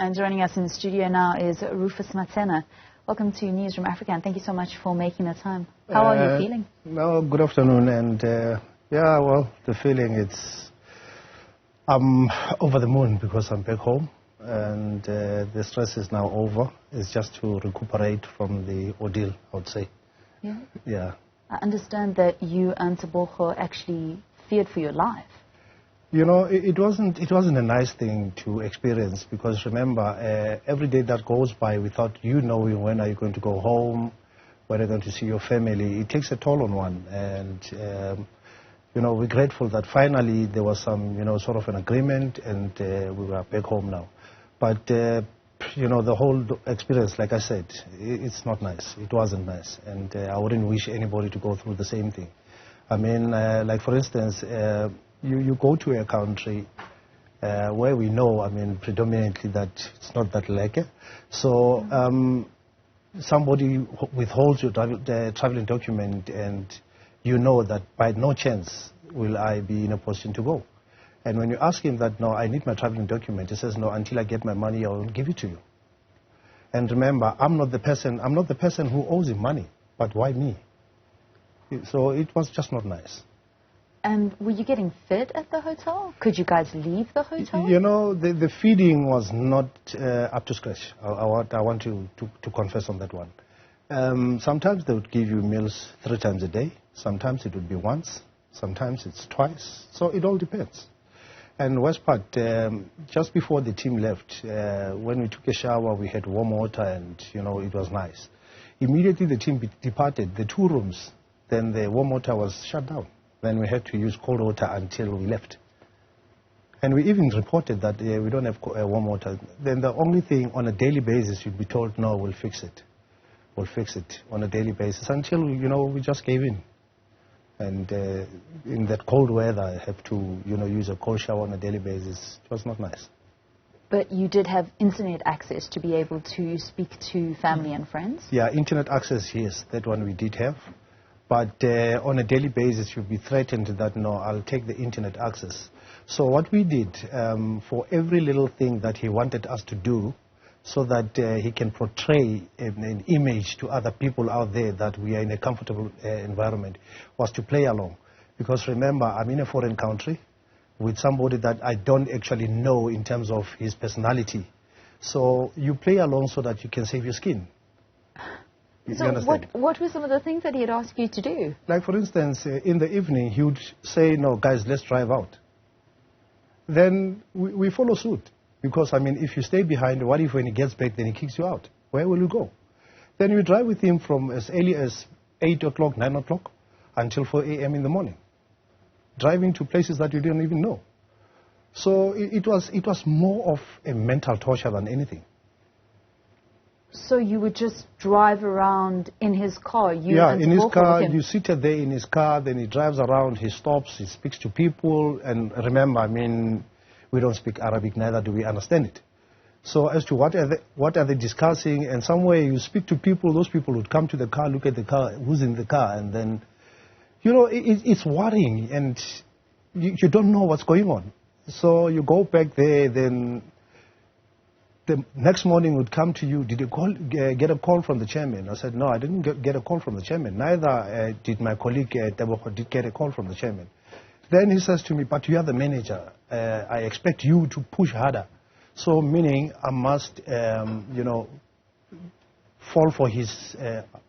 And joining us in the studio now is Rufus Matsena. Welcome to Newzroom Afrika, and thank you so much for making the time. How are you feeling? No, good afternoon, and yeah, well, the feeling I'm over the moon because I'm back home, and the stress is now over. It's just to recuperate from the ordeal, I would say. Yeah? Yeah. I understand that you and Tebogo actually feared for your life. You know, it wasn't a nice thing to experience, because remember, every day that goes by without you knowing when are you going to go home, when are you going to see your family, it takes a toll on one. And, you know, we're grateful that finally there was some, you know, sort of an agreement, and we were back home now. But, you know, the whole experience, like I said, it's not nice. It wasn't nice. And I wouldn't wish anybody to go through the same thing. I mean, like for instance, you go to a country where we know, I mean, predominantly that it's not that lekker. So somebody withholds your traveling document, and you know that by no chance will I be in a position to go. And when you ask him that, no, I need my traveling document, he says, no, until I get my money, I will give it to you. And remember, I'm not the person who owes him money, but why me? So it was just not nice. And were you getting fed at the hotel? Could you guys leave the hotel? You know, the feeding was not up to scratch. I want to confess on that one. Sometimes they would give you meals 3 times a day. Sometimes it would be once. Sometimes it's twice. So it all depends. And worst part, just before the team left, when we took a shower, we had warm water, and, you know, it was nice. Immediately the team departed, the 2 rooms, then the warm water was shut down. Then we had to use cold water until we left. And we even reported that we don't have warm water. Then the only thing, on a daily basis, you'd be told, no, we'll fix it. We'll fix it on a daily basis, until, you know, we just gave in. And in that cold weather, I have to, you know, use a cold shower on a daily basis. It was not nice. But you did have internet access to be able to speak to family and friends? Yeah, internet access, yes, that one we did have. But on a daily basis, you'll be threatened that, no, I'll take the internet access. So what we did, for every little thing that he wanted us to do, so that he can portray an image to other people out there that we are in a comfortable environment, was to play along. Because remember, I'm in a foreign country with somebody that I don't actually know in terms of his personality. So you play along so that you can save your skin. So what were some of the things that he had asked you to do? Like, for instance, in the evening, he would say, no, guys, let's drive out. Then we follow suit. Because, I mean, if you stay behind, what if when he gets back, then he kicks you out? Where will you go? Then you drive with him from as early as 8 o'clock, 9 o'clock, until 4 a.m. in the morning. Driving to places that you didn't even know. So it was more of a mental torture than anything. So you would just drive around in his car? Yeah, in his car. You sit there in his car, then he drives around, he stops, he speaks to people. And remember, I mean, we don't speak Arabic, neither do we understand it. So as to what are they discussing, and somewhere you speak to people, those people would come to the car, look at the car, who's in the car, and then, you know, it's worrying, and you don't know what's going on. So you go back there, then the next morning would come to you, did you get a call from the chairman? I said, no, I didn't get a call from the chairman. Neither did my colleague Tebogo get a call from the chairman. Then he says to me, but you are the manager. I expect you to push harder. So meaning I must, you know, fall for his,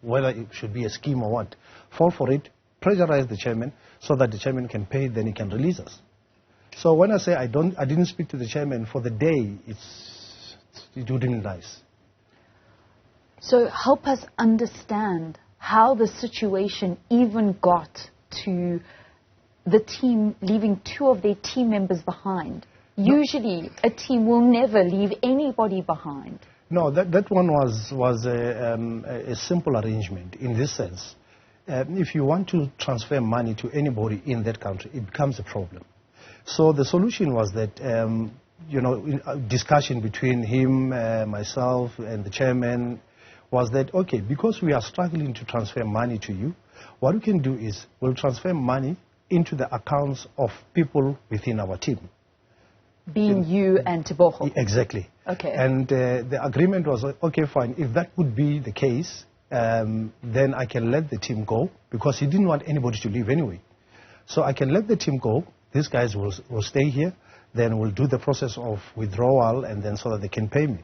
whether it should be a scheme or what, fall for it, pressurize the chairman so that the chairman can pay, then he can release us. So when I say I didn't speak to the chairman for the day, it wouldn't be nice. So help us understand how the situation even got to the team leaving 2 of their team members behind. No. Usually a team will never leave anybody behind. No, that one was a simple arrangement in this sense. If you want to transfer money to anybody in that country, it becomes a problem. So the solution was that you know, discussion between him, myself, and the chairman was that, okay, because we are struggling to transfer money to you, what we can do is we'll transfer money into the accounts of people within our team. Being you and Tebogo? Exactly. Okay. And the agreement was, okay, fine, if that would be the case, then I can let the team go, because he didn't want anybody to leave anyway. So I can let the team go, these guys will stay here, then we'll do the process of withdrawal, and then so that they can pay me.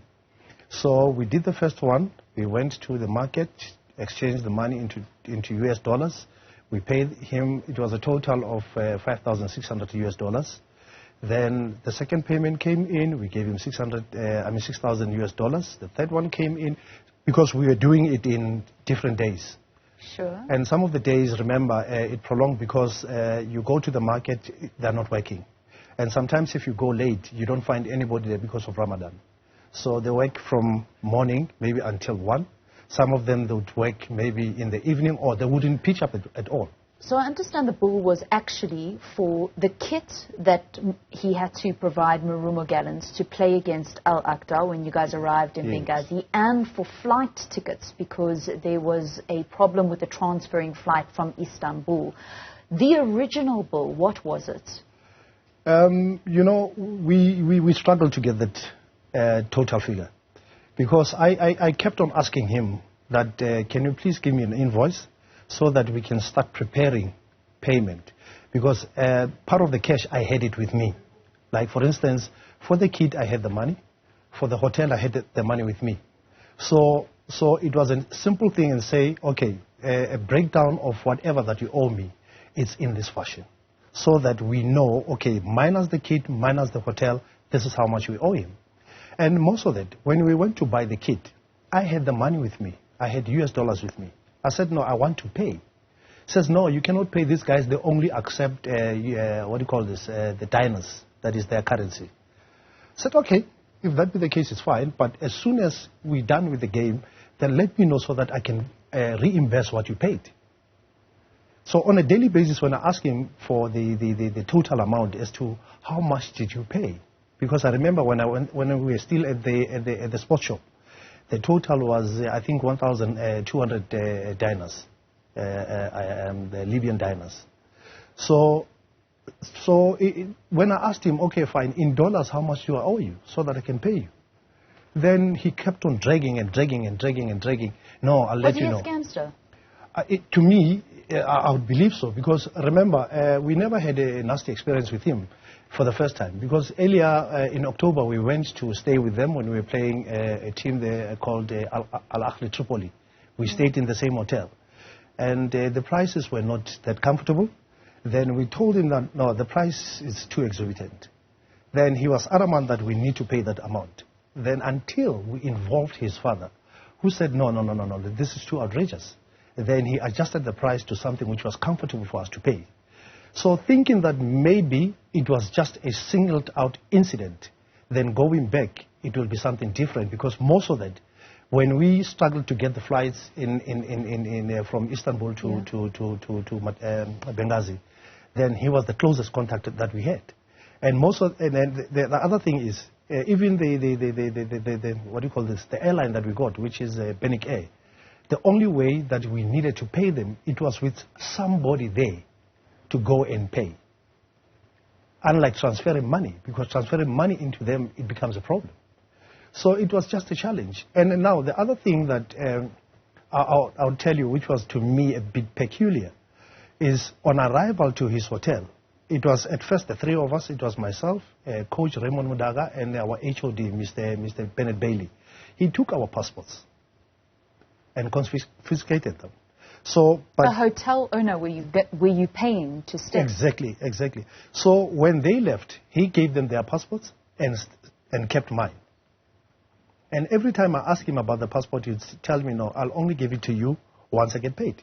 So we did the first one. We went to the market, exchanged the money into US dollars. We paid him, it was a total of 5,600 US dollars. Then the second payment came in, we gave him 6,000 US dollars. The third one came in, because we were doing it in different days. Sure. And some of the days, remember, it prolonged because you go to the market, they're not working. And sometimes if you go late, you don't find anybody there because of Ramadan. So they work from morning, maybe until 1. Some of them, they would work maybe in the evening, or they wouldn't pitch up at all. So I understand the bill was actually for the kit that he had to provide Marumo Gallants to play against Al Aqda when you guys arrived in Benghazi, and for flight tickets, because there was a problem with the transferring flight from Istanbul. The original bill, what was it? You know, we struggled to get that total figure, because I kept on asking him that, can you please give me an invoice so that we can start preparing payment, because part of the cash, I had it with me. Like, for instance, for the kid, I had the money. For the hotel, I had the money with me. So it was a simple thing, and say, okay, a breakdown of whatever that you owe me, it's in this fashion, so that we know, okay, minus the kit, minus the hotel, this is how much we owe him. And most of it, when we went to buy the kit, I had the money with me. I had US dollars with me. I said, no, I want to pay. He says, no, you cannot pay these guys. They only accept, what do you call this, the diners. That is their currency. I said, okay, if that be the case, it's fine. But as soon as we're done with the game, then let me know so that I can reimburse what you paid. So on a daily basis, when I ask him for the total amount as to how much did you pay, because I remember when we were still at the sports shop, the total was, I think, 1,200 dinars, the Libyan dinars. So when I asked him, okay, fine, in dollars, how much do I owe you so that I can pay you? Then he kept on dragging and dragging and dragging and dragging. No, I'll let you know. Was he a scamster? To me, I would believe so, because remember, we never had a nasty experience with him for the first time, because earlier in October we went to stay with them when we were playing a team there called Al Ahly Tripoli. We stayed in the same hotel, and the prices were not that comfortable. Then we told him that, no, the price is too exorbitant. Then he was adamant that we need to pay that amount. Then until we involved his father, who said, no, this is too outrageous. Then he adjusted the price to something which was comfortable for us to pay. So thinking that maybe it was just a singled out incident, then going back, it will be something different, because most of that, when we struggled to get the flights from Istanbul to Benghazi, then he was the closest contact that we had. And the other thing is, even the what do you call this, the airline that we got, which is Benik Air, the only way that we needed to pay them, it was with somebody there to go and pay. Unlike transferring money, because transferring money into them, it becomes a problem. So it was just a challenge. And now the other thing that I'll tell you, which was to me a bit peculiar, is on arrival to his hotel, it was at first the three of us. It was myself, Coach Raymond Mudaga, and our HOD, Mr. Bennett Bailey. He took our passports and confiscated them. So, but the hotel owner, were you paying to stay? Exactly. So when they left, he gave them their passports and kept mine. And every time I ask him about the passport, he'd tell me, no, I'll only give it to you once I get paid.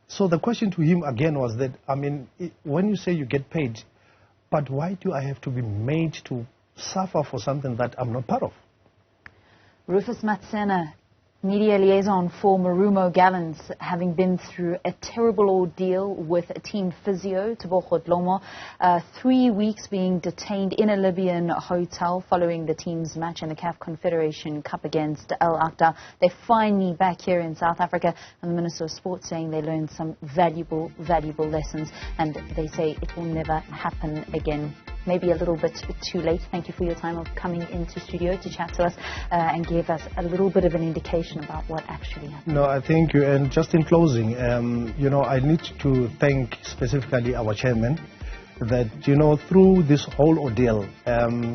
So the question to him again was that, I mean, when you say you get paid, but why do I have to be made to suffer for something that I'm not part of? Rufus Matsena, media liaison for Marumo Gallants, having been through a terrible ordeal with a team physio, Tebogo Dhlomo, 3 weeks being detained in a Libyan hotel following the team's match in the CAF Confederation Cup against Al Aqda. They're finally back here in South Africa, and the Minister of Sport saying they learned some valuable lessons, and they say it will never happen again. maybe a little bit too late. Thank you for your time of coming into studio to chat to us and give us a little bit of an indication about what actually happened. No, I thank you. And just in closing, you know, I need to thank specifically our chairman that, you know, through this whole ordeal,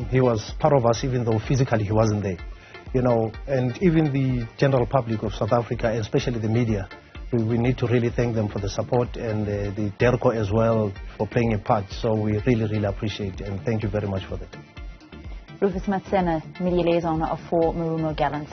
he was part of us even though physically he wasn't there. You know, and even the general public of South Africa, especially the media, we need to really thank them for the support, and the DERCO as well for playing a part. So we really, really appreciate it, and thank you very much for that. Rufus Matsena, media liaison for Marumo Gallants.